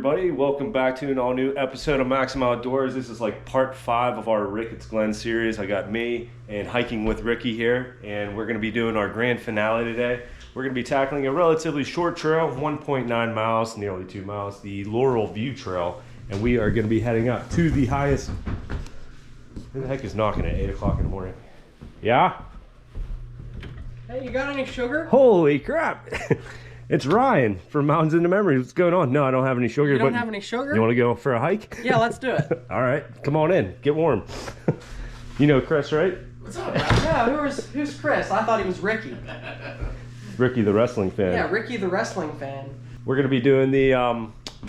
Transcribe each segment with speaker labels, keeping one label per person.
Speaker 1: everybody? Welcome back to an all new episode of Maksim Outdoors. This is like part 5 of our Ricketts Glen series. I got me and Hiking with Ricky here, and we're going to be doing our grand finale today. We're going to be tackling a relatively short trail, 1.9 miles, nearly 2 miles, the Laurel View Trail, and we are going to be heading up to the highest. Who the heck is knocking at 8 o'clock in the morning? Yeah?
Speaker 2: Hey, you got any sugar?
Speaker 1: Holy crap! It's Ryan from Mountains into Memories. What's going on? No, I don't have any sugar.
Speaker 2: You don't have any sugar?
Speaker 1: You want to go for a hike?
Speaker 2: Yeah, let's do it.
Speaker 1: All right, come on in. Get warm. You know Chris, right?
Speaker 2: What's up, man? Yeah, who's Chris? I thought he was Ricky.
Speaker 1: Ricky the wrestling fan.
Speaker 2: Yeah, Ricky the wrestling fan.
Speaker 1: We're going to be doing the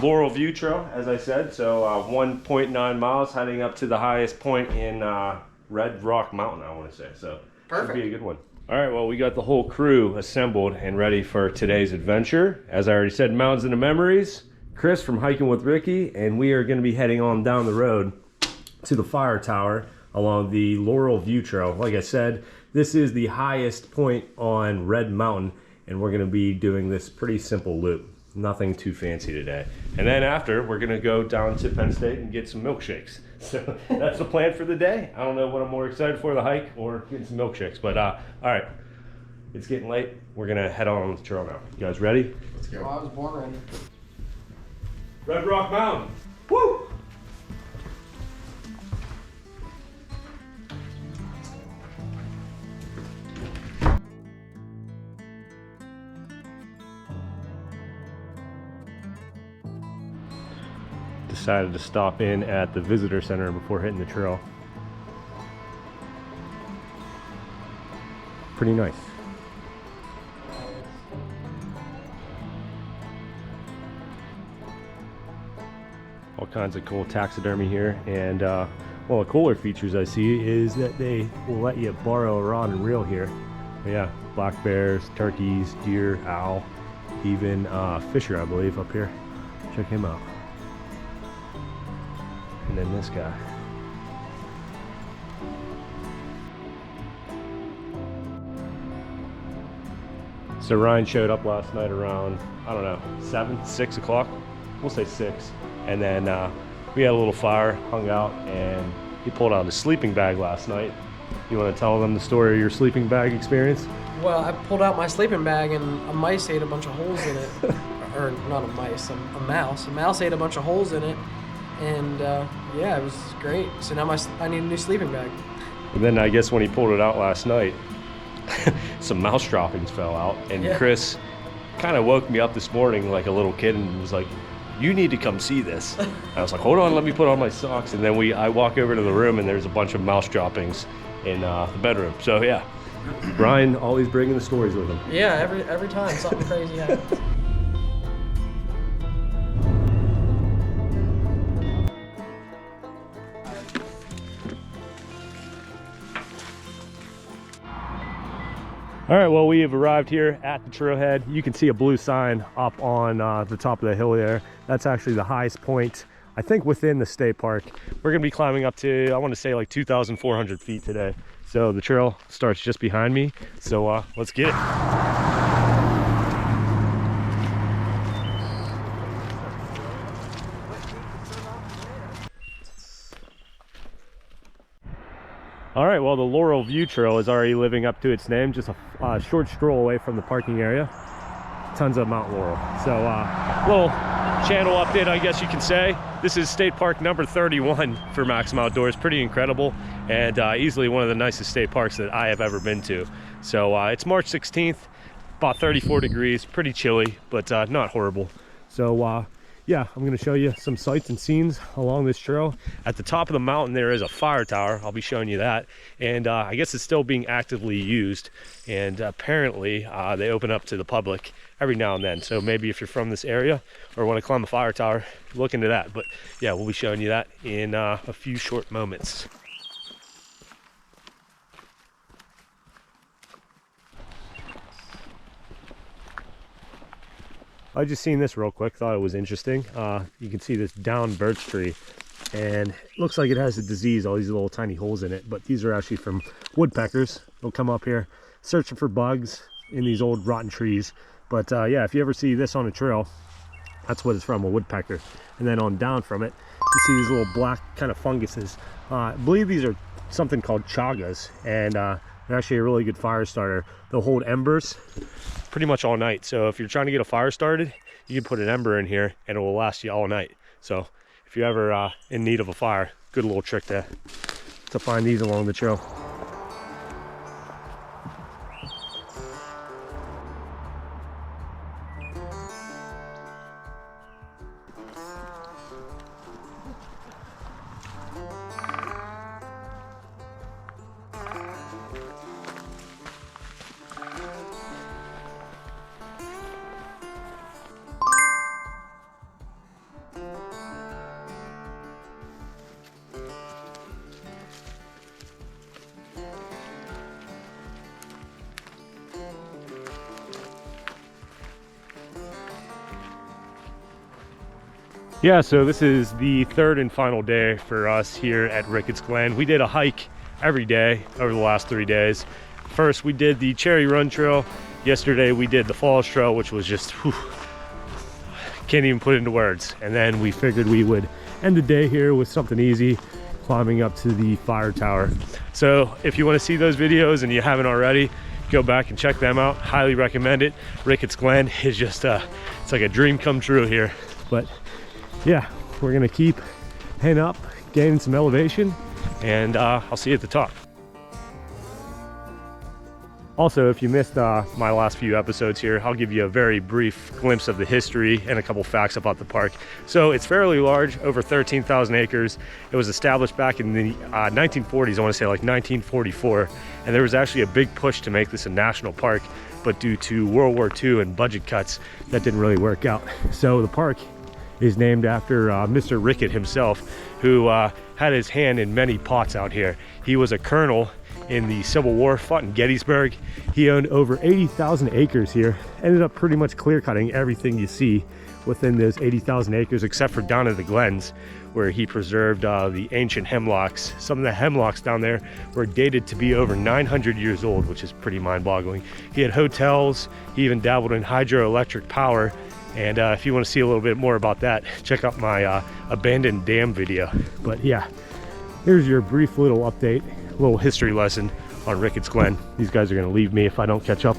Speaker 1: Laurel View Trail, as I said. So 1.9 miles heading up to the highest point in Red Rock Mountain, I want to say. So
Speaker 2: Perfect.
Speaker 1: Should be a good one. All right, well, we got the whole crew assembled and ready for today's adventure. As I already said, Mountains into Memories, Chris from Hiking with Ricky, and we are going to be heading on down the road to the fire tower along the Laurel View Trail. Like I said, this is the highest point on Red Mountain, and we're going to be doing this pretty simple loop. Nothing too fancy today. And then after, we're going to go down to Penn State and get some milkshakes. So that's the plan for the day. I don't know what I'm more excited for, the hike or getting some milkshakes. But all right, it's getting late. We're going to head on the trail now. You guys ready?
Speaker 2: Let's go. I was born ready.
Speaker 1: Red Rock Mountain. Woo! Decided to stop in at the visitor center before hitting the trail. Pretty nice. All kinds of cool taxidermy here, and one of the cooler features I see is that they will let you borrow a rod and reel here. But yeah, black bears, turkeys, deer, owl, even Fisher, I believe, up here. Check him out. And then this guy. So Ryan showed up last night around, I don't know, 6 o'clock? We'll say 6. And then we had a little fire, hung out, and he pulled out his sleeping bag last night. You want to tell them the story of your sleeping bag experience?
Speaker 2: Well, I pulled out my sleeping bag and a mice ate a bunch of holes in it. Or not a mice, a mouse. A mouse ate a bunch of holes in it. And yeah, it was great. So now I need a new sleeping bag.
Speaker 1: And then I guess when he pulled it out last night, some mouse droppings fell out. And yeah. Chris kind of woke me up this morning like a little kid and was like, "You need to come see this." I was like, "Hold on, let me put on my socks." And then I walk over to the room and there's a bunch of mouse droppings in the bedroom. So yeah, Brian always bringing the stories with him.
Speaker 2: Yeah, every time something crazy happens.
Speaker 1: All right, well, we have arrived here at the trailhead. You can see a blue sign up on the top of the hill there. That's actually the highest point, I think, within the state park. We're gonna be climbing up to, I wanna say, like 2,400 feet today. So the trail starts just behind me. So let's get it. All right, well, the Laurel View Trail is already living up to its name, just a short stroll away from the parking area. Tons of Mount Laurel. So little channel update, I guess you can say. This is state park number 31 for Maksim Outdoors. Pretty incredible, and easily one of the nicest state parks that I have ever been to. So it's March 16th, about 34 degrees, pretty chilly, but not horrible. So yeah, I'm going to show you some sights and scenes along this trail. At the top of the mountain there is a fire tower. I'll be showing you that, and I guess it's still being actively used, and apparently they open up to the public every now and then. So maybe if you're from this area or want to climb a fire tower, look into that. But yeah, we'll be showing you that in a few short moments. I just seen this real quick, thought it was interesting. You can see this downed birch tree, and it looks like it has a disease, all these little tiny holes in it, but these are actually from woodpeckers. They'll come up here searching for bugs in these old rotten trees. But yeah, if you ever see this on a trail, That's what it's from, a woodpecker. And then on down from it, you see these little black kind of funguses. I believe these are something called chagas, and they're actually a really good fire starter. They'll hold embers pretty much all night. So if you're trying to get a fire started, you can put an ember in here and it will last you all night. So if you're ever in need of a fire, good little trick to find these along the trail. Yeah, so this is the third and final day for us here at Ricketts Glen. We did a hike every day over the last 3 days. First, we did the Cherry Run Trail. Yesterday, we did the Falls Trail, which was just, whew, can't even put into words. And then we figured we would end the day here with something easy, climbing up to the fire tower. So if you want to see those videos and you haven't already, go back and check them out. Highly recommend it. Ricketts Glen is just, it's like a dream come true here. But yeah, we're gonna keep heading up, gaining some elevation, and I'll see you at the top. Also, if you missed my last few episodes here, I'll give you a very brief glimpse of the history and a couple facts about the park. So it's fairly large, over 13,000 acres. It was established back in the 1940s, I want to say like 1944, and there was actually a big push to make this a national park, but due to World War II and budget cuts, that didn't really work out. So the park is named after Mr. Rickett himself, who had his hand in many pots out here. He was a colonel in the Civil War, fought in Gettysburg. He owned over 80,000 acres here, ended up pretty much clear cutting everything you see within those 80,000 acres, except for down at the Glens, where he preserved the ancient hemlocks. Some of the hemlocks down there were dated to be over 900 years old, which is pretty mind-boggling. He had hotels, he even dabbled in hydroelectric power. And if you want to see a little bit more about that, check out my abandoned dam video. But yeah, here's your brief little update, little history lesson on Ricketts Glen. These guys are going to leave me if I don't catch up.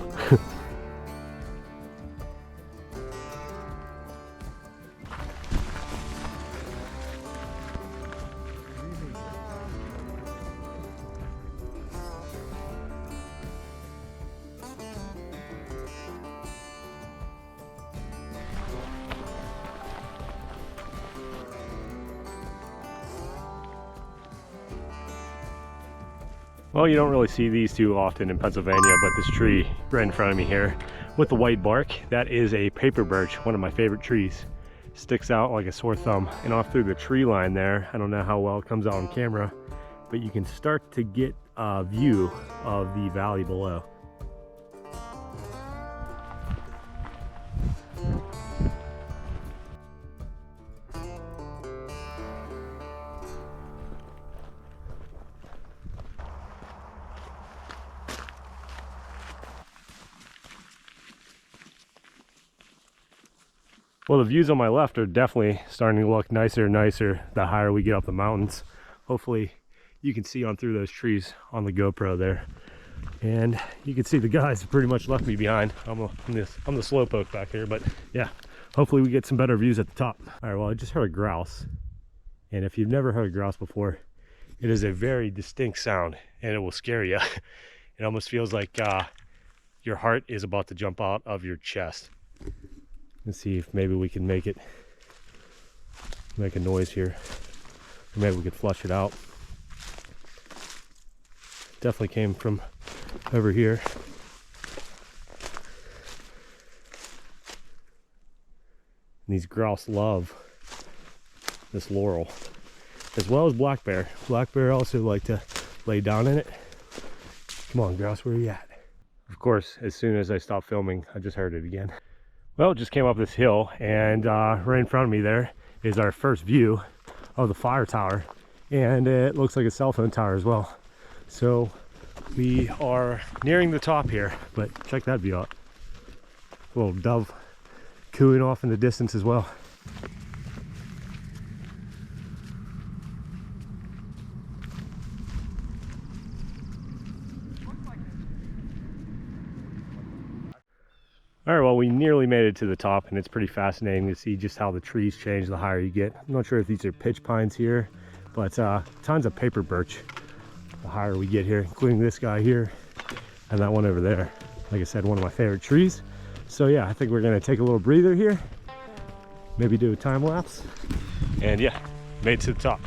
Speaker 1: Well, you don't really see these too often in Pennsylvania, but this tree right in front of me here with the white bark, that is a paper birch, one of my favorite trees. Sticks out like a sore thumb. And off through the tree line there, I don't know how well it comes out on camera, but you can start to get a view of the valley below. Well, the views on my left are definitely starting to look nicer and nicer the higher we get up the mountains. Hopefully you can see on through those trees on the GoPro there. And you can see the guys have pretty much left me behind. I'm the slowpoke back here, but yeah, hopefully we get some better views at the top. All right, well, I just heard a grouse. And if you've never heard a grouse before, it is a very distinct sound and it will scare you. It almost feels like your heart is about to jump out of your chest. Let's see if maybe we can make a noise here. Or maybe we could flush it out. Definitely came from over here. And these grouse love this laurel, as well as black bear. Black bear also like to lay down in it. Come on, grouse, where are you at? Of course, as soon as I stopped filming, I just heard it again. Well, it just came up this hill, and right in front of me there is our first view of the fire tower, and it looks like a cell phone tower as well. So we are nearing the top here, but check that view out. A little dove cooing off in the distance as well. All right, well, we nearly made it to the top, and it's pretty fascinating to see just how the trees change the higher you get. I'm not sure if these are pitch pines here, but tons of paper birch the higher we get here, including this guy here and that one over there. Like I said, one of my favorite trees. So yeah, I think we're gonna take a little breather here, maybe do a time lapse, and yeah, made it to the top.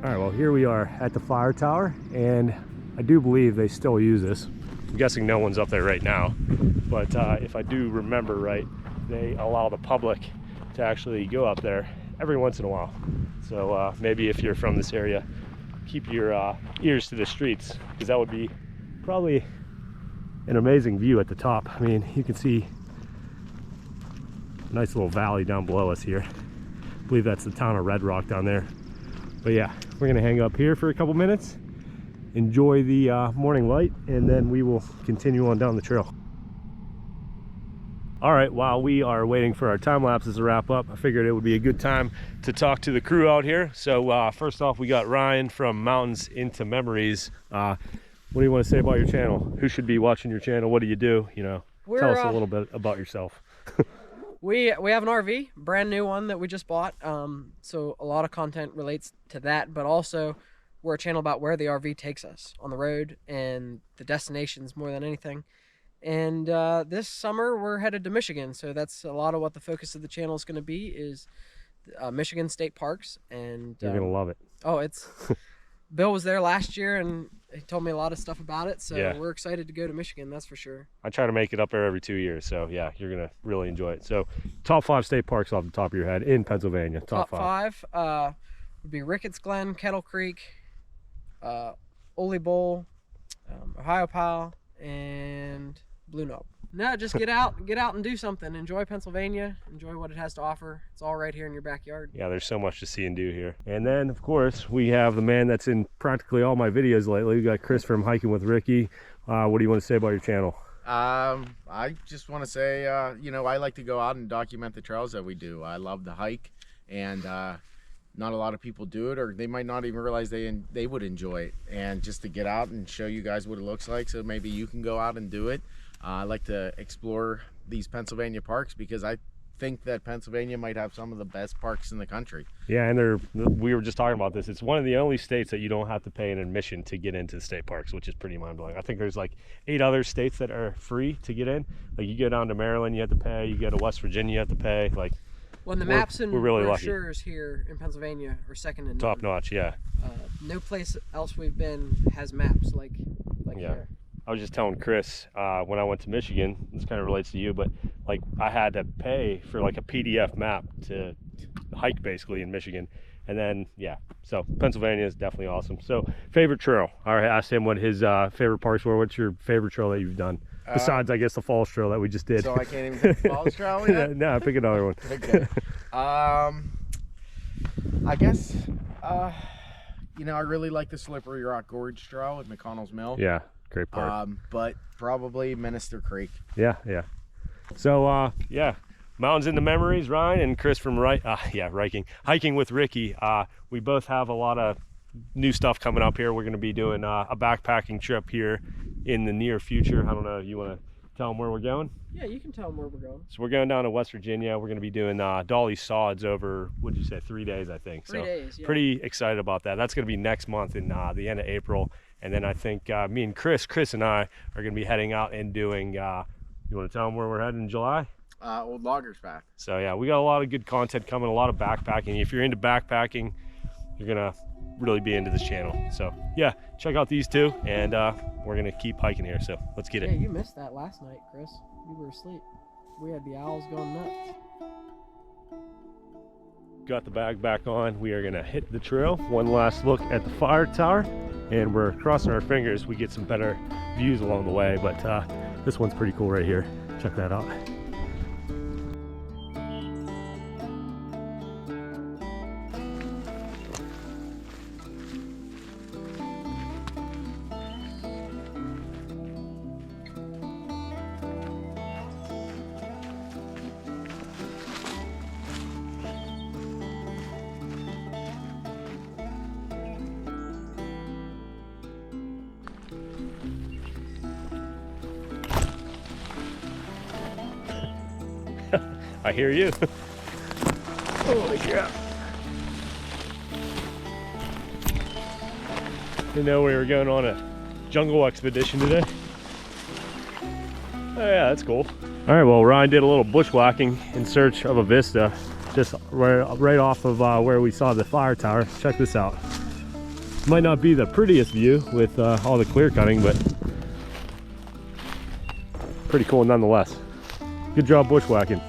Speaker 1: All right, well, here we are at the fire tower, and I do believe they still use this. I'm guessing no one's up there right now, but if I do remember right, they allow the public to actually go up there every once in a while. So maybe if you're from this area, keep your ears to the streets, because that would be probably an amazing view at the top. I mean, you can see a nice little valley down below us here. I believe that's the town of Red Rock down there. But yeah, we're gonna hang up here for a couple minutes, enjoy the morning light, and then we will continue on down the trail. All right, while we are waiting for our time lapses to wrap up, I figured it would be a good time to talk to the crew out here. So first off, we got Ryan from Mountains into Memories. What do you want to say about your channel? Who should be watching your channel? What do you do? You know, tell us a little bit about yourself.
Speaker 2: We have an RV, brand new one that we just bought. So a lot of content relates to that, but also we're a channel about where the RV takes us on the road and the destinations more than anything. And this summer we're headed to Michigan, so that's a lot of what the focus of the channel is going to be, is Michigan state parks. And
Speaker 1: you're gonna love it.
Speaker 2: Oh, it's Bill was there last year and he told me a lot of stuff about it, so
Speaker 1: yeah,
Speaker 2: we're excited to go to Michigan, that's for sure.
Speaker 1: I try to make it up there every 2 years, so yeah, you're gonna really enjoy it. So top 5 state parks off the top of your head in Pennsylvania. Top five
Speaker 2: would be Ricketts Glen, Kettle Creek, Ole Bowl, Ohio Pile, and Blue Knob. No, just get out and do something. Enjoy Pennsylvania, enjoy what it has to offer. It's all right here in your backyard. Yeah,
Speaker 1: there's so much to see and do here. And then of course we have the man that's in practically all my videos lately. We got Chris from Hiking with Ricky. What do you want to say about your channel?
Speaker 3: I just want to say, you know, I like to go out and document the trails that we do. I love to hike, and not a lot of people do it, or they might not even realize they would enjoy it. And just to get out and show you guys what it looks like, so maybe you can go out and do it. I like to explore these Pennsylvania parks because I think that Pennsylvania might have some of the best parks in the country.
Speaker 1: Yeah, and we were just talking about this. It's one of the only states that you don't have to pay an admission to get into the state parks, which is pretty mind-blowing. I think there's like 8 other states that are free to get in. Like you go down to Maryland, you have to pay. You go to West Virginia, you have to pay. Like,
Speaker 2: when the maps and
Speaker 1: we're really
Speaker 2: brochures here in Pennsylvania are second to none.
Speaker 1: Top notch, yeah.
Speaker 2: No place else we've been has maps like
Speaker 1: yeah.
Speaker 2: here.
Speaker 1: I was just telling Chris when I went to Michigan, this kind of relates to you, but like I had to pay for like a PDF map to hike basically in Michigan. And then, yeah, so Pennsylvania is definitely awesome. So favorite trail. I asked him what his favorite parks were. What's your favorite trail that you've done? Besides, I guess, the Falls Trail that we just did.
Speaker 3: So I can't even pick the Falls Trail yet?
Speaker 1: No, pick another one.
Speaker 3: Okay. I guess, you know, I really like the Slippery Rock Gorge Trail at McConnell's Mill.
Speaker 1: Yeah, great park.
Speaker 3: But probably Minister Creek.
Speaker 1: Yeah, yeah. So, yeah, Mountains into Memories, Ryan and Chris from Hiking with Ricky. We both have a lot of new stuff coming up here. We're going to be doing a backpacking trip here in the near future. I don't know if you want to tell them where we're going?
Speaker 2: Yeah, you can tell them where we're going.
Speaker 1: So we're going down to West Virginia. We're going to be doing Dolly Sods over, what did you say, 3 days, I think.
Speaker 2: 3 days, yeah.
Speaker 1: Pretty excited about that. That's going to be next month in the end of April. And then I think me and Chris and I are going to be heading out and doing, you want to tell them where we're heading in July?
Speaker 3: Old Loggers Path.
Speaker 1: So yeah, we got a lot of good content coming, a lot of backpacking. If you're into backpacking, you're going to really be into this channel. So yeah, check out these two, and we're going to keep hiking here. So let's get it.
Speaker 2: Yeah, you missed that last night, Chris. You were asleep. We had the owls going nuts.
Speaker 1: Got the bag back on. We are gonna hit the trail. One last look at the fire tower, and we're crossing our fingers we get some better views along the way, but this one's pretty cool right here. Check that out. I hear you. Holy crap. Didn't know we were going on a jungle expedition today. Oh yeah, that's cool. All right, well, Ryan did a little bushwhacking in search of a vista, just right off of where we saw the fire tower. Check this out. Might not be the prettiest view with all the clear cutting, but pretty cool nonetheless. Good job bushwhacking.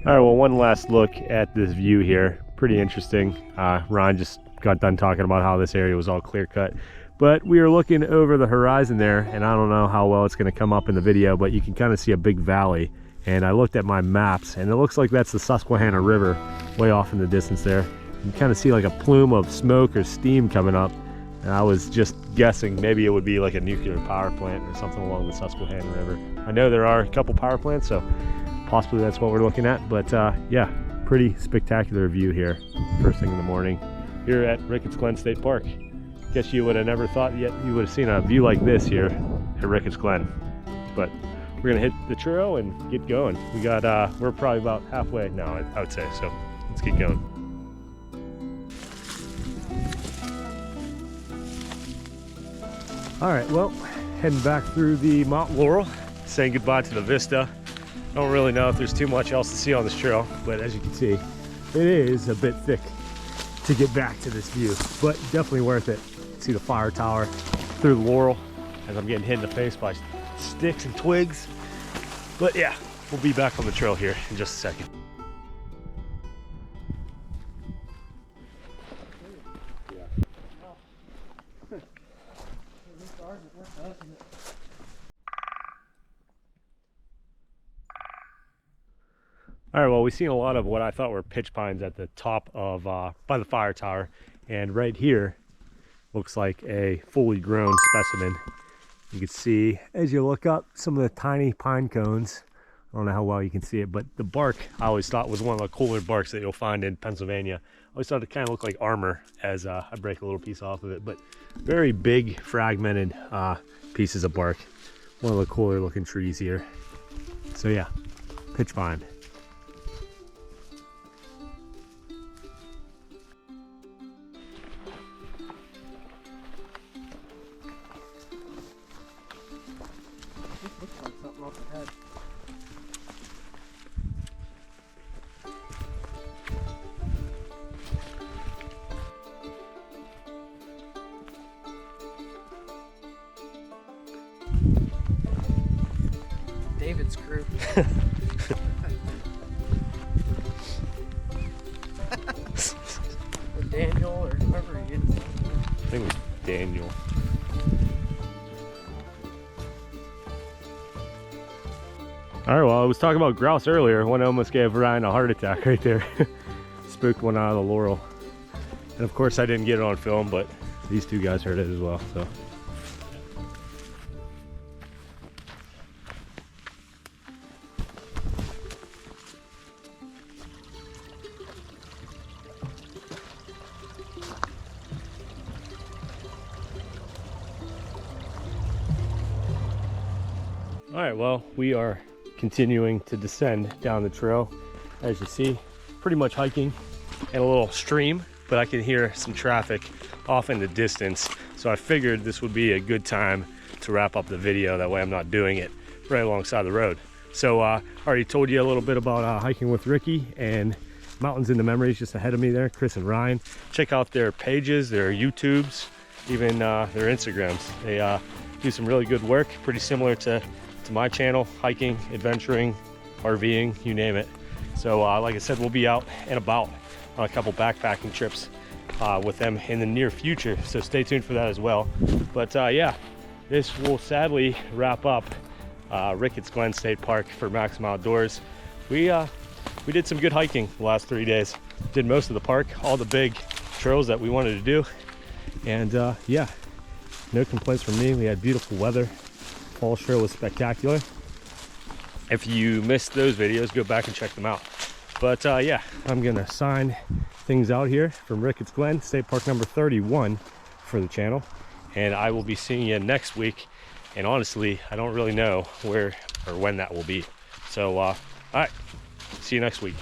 Speaker 1: All right, well, one last look at this view here. Pretty interesting. Ron just got done talking about how this area was all clear cut, but we were looking over the horizon there, and I don't know how well it's going to come up in the video, but you can kind of see a big valley. And I looked at my maps, and it looks like that's the Susquehanna River way off in the distance there. You can kind of see like a plume of smoke or steam coming up, and I was just guessing maybe it would be like a nuclear power plant or something along the Susquehanna River. I know there are a couple power plants, so possibly that's what we're looking at, but yeah, pretty spectacular view here first thing in the morning here at Ricketts Glen State Park. Guess you would have never thought yet you would have seen a view like this here at Ricketts Glen, but we're gonna hit the trail and get going. We got we're probably about halfway now, I would say, so let's get going. All right, well, heading back through the Mount Laurel, saying goodbye to the Vista. I don't really know if there's too much else to see on this trail, but as you can see, it is a bit thick to get back to this view, but definitely worth it. See the fire tower through the laurel as I'm getting hit in the face by sticks and twigs. But yeah, we'll be back on the trail here in just a second. All right, well, we've seen a lot of what I thought were pitch pines at the top of, by the fire tower. And right here looks like a fully grown specimen. You can see, as you look up, some of the tiny pine cones. I don't know how well you can see it, but the bark I always thought was one of the cooler barks that you'll find in Pennsylvania. I always thought it kind of looked like armor as I break a little piece off of it, but very big fragmented pieces of bark. One of the cooler looking trees here. So yeah, pitch pine.
Speaker 2: David's crew. Or Daniel, or whoever he is.
Speaker 1: I think it was Daniel. All right, well, I was talking about grouse earlier. One almost gave Ryan a heart attack right there. Spooked one out of the laurel. And of course I didn't get it on film, but these two guys heard it as well, so. All right, well, we are continuing to descend down the trail. As you see, pretty much hiking and a little stream, but I can hear some traffic off in the distance. So I figured this would be a good time to wrap up the video. That way I'm not doing it right alongside the road. So I already told you a little bit about hiking with Ricky and Mountains into Memories just ahead of me there, Chris and Ryan. Check out their pages, their YouTubes, even their Instagrams. They do some really good work, pretty similar to my channel, hiking, adventuring, RVing, you name it. So like I said, we'll be out and about on a couple backpacking trips with them in the near future, so stay tuned for that as well. But yeah, this will sadly wrap up Ricketts Glen State Park for Maksim Outdoors. We did some good hiking the last 3 days. Did most of the park, all the big trails that we wanted to do, and yeah, no complaints from me. We had beautiful weather. Fall trail was spectacular, If you missed those videos, go back and check them out. But yeah, I'm gonna sign things out here from Ricketts Glen State Park number 31 for the channel, and I will be seeing you next week. And honestly, I don't really know where or when that will be. So all right, see you next week.